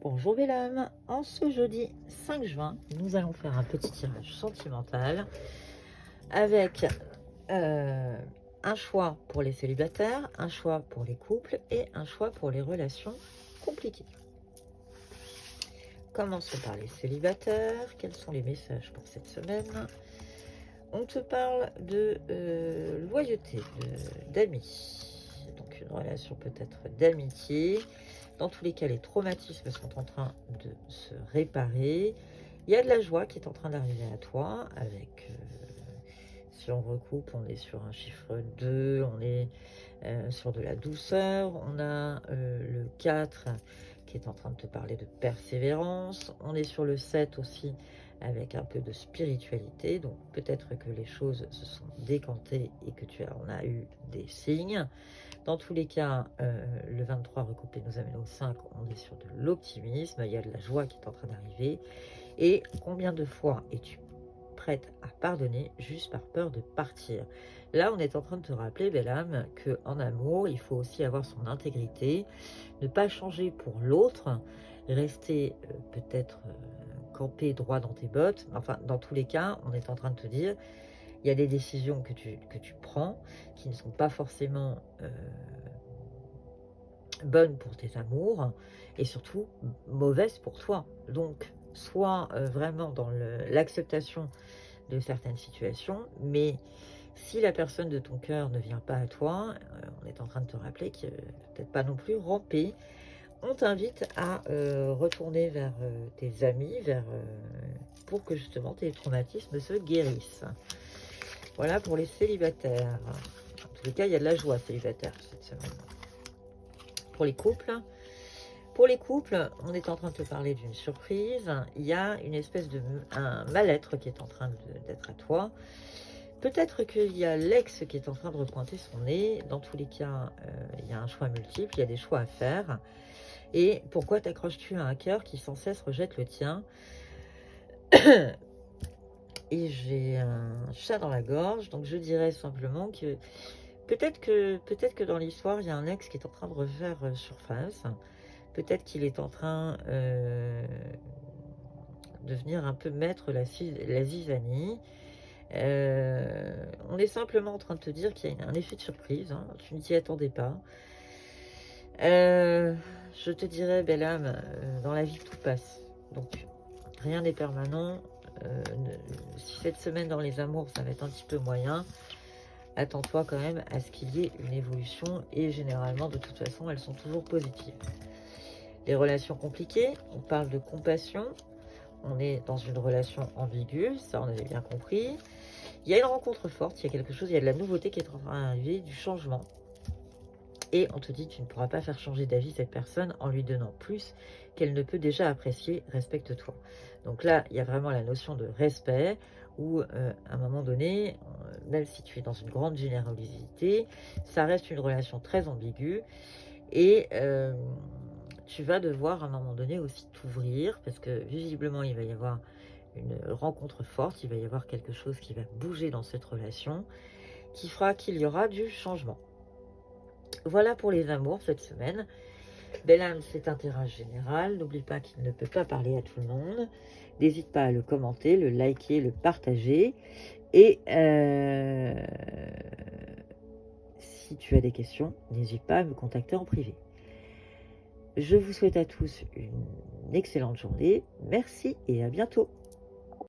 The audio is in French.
Bonjour belle âme, en ce jeudi 5 juin, nous allons faire un petit tirage sentimental avec un choix pour les célibataires, un choix pour les couples et un choix pour les relations compliquées. Commençons par les célibataires. Quels sont les messages pour cette semaine? On te parle de loyauté, d'amis. Donc une relation peut-être d'amitié. Dans tous les cas, les traumatismes sont en train de se réparer. Il y a de la joie qui est en train d'arriver à toi avec, si on recoupe, on est sur un chiffre 2, on est sur de la douceur. On a le 4 qui est en train de te parler de persévérance. On est sur le 7 aussi avec un peu de spiritualité. Donc peut-être que les choses se sont décantées et que tu en as eu des signes. Dans tous les cas, le 23 recoupé nous amène au 5, on est sur de l'optimisme, il y a de la joie qui est en train d'arriver. Et combien de fois es-tu prête à pardonner juste par peur de partir? Là, on est en train de te rappeler, belle âme, qu'en amour, il faut aussi avoir son intégrité, ne pas changer pour l'autre, rester peut-être campé droit dans tes bottes. Enfin, dans tous les cas, on est en train de te dire, il y a des décisions que tu prends qui ne sont pas forcément bonnes pour tes amours et surtout mauvaises pour toi. Donc, sois vraiment dans l'acceptation de certaines situations, mais si la personne de ton cœur ne vient pas à toi, on est en train de te rappeler que peut-être pas non plus ramper. On t'invite à retourner vers tes amis, pour que justement tes traumatismes se guérissent. Voilà pour les célibataires. En tous les cas, il y a de la joie célibataire cette semaine. Pour les couples, on est en train de te parler d'une surprise. Il y a une espèce de un mal-être qui est en train d'être à toi. Peut-être qu'il y a l'ex qui est en train de repointer son nez. Dans tous les cas, il y a un choix multiple, il y a des choix à faire. Et pourquoi t'accroches-tu à un cœur qui sans cesse rejette le tien? Et j'ai un chat dans la gorge, donc je dirais simplement que peut-être que dans l'histoire, il y a un ex qui est en train de refaire surface. Peut-être qu'il est en train de venir un peu mettre la zizanie. On est simplement en train de te dire qu'il y a un effet de surprise, hein, tu ne t'y attendais pas. Je te dirais, belle âme, dans la vie tout passe. Donc rien n'est permanent. Si cette semaine dans les amours ça va être un petit peu moyen, attends-toi quand même à ce qu'il y ait une évolution et généralement de toute façon elles sont toujours positives. Les relations compliquées, on parle de compassion, on est dans une relation ambiguë, ça on avait bien compris. Il y a une rencontre forte, il y a quelque chose, il y a de la nouveauté qui est en train d'arriver, du changement. Et on te dit tu ne pourras pas faire changer d'avis cette personne en lui donnant plus qu'elle ne peut déjà apprécier, respecte-toi. Donc là, il y a vraiment la notion de respect où à un moment donné, même si tu es dans une grande générosité, ça reste une relation très ambiguë et tu vas devoir à un moment donné aussi t'ouvrir parce que visiblement il va y avoir une rencontre forte, il va y avoir quelque chose qui va bouger dans cette relation qui fera qu'il y aura du changement. Voilà pour les amours cette semaine. Belle âme, c'est un tirage général. N'oublie pas qu'il ne peut pas parler à tout le monde. N'hésite pas à le commenter, le liker, le partager. Et si tu as des questions, n'hésite pas à me contacter en privé. Je vous souhaite à tous une excellente journée. Merci et à bientôt.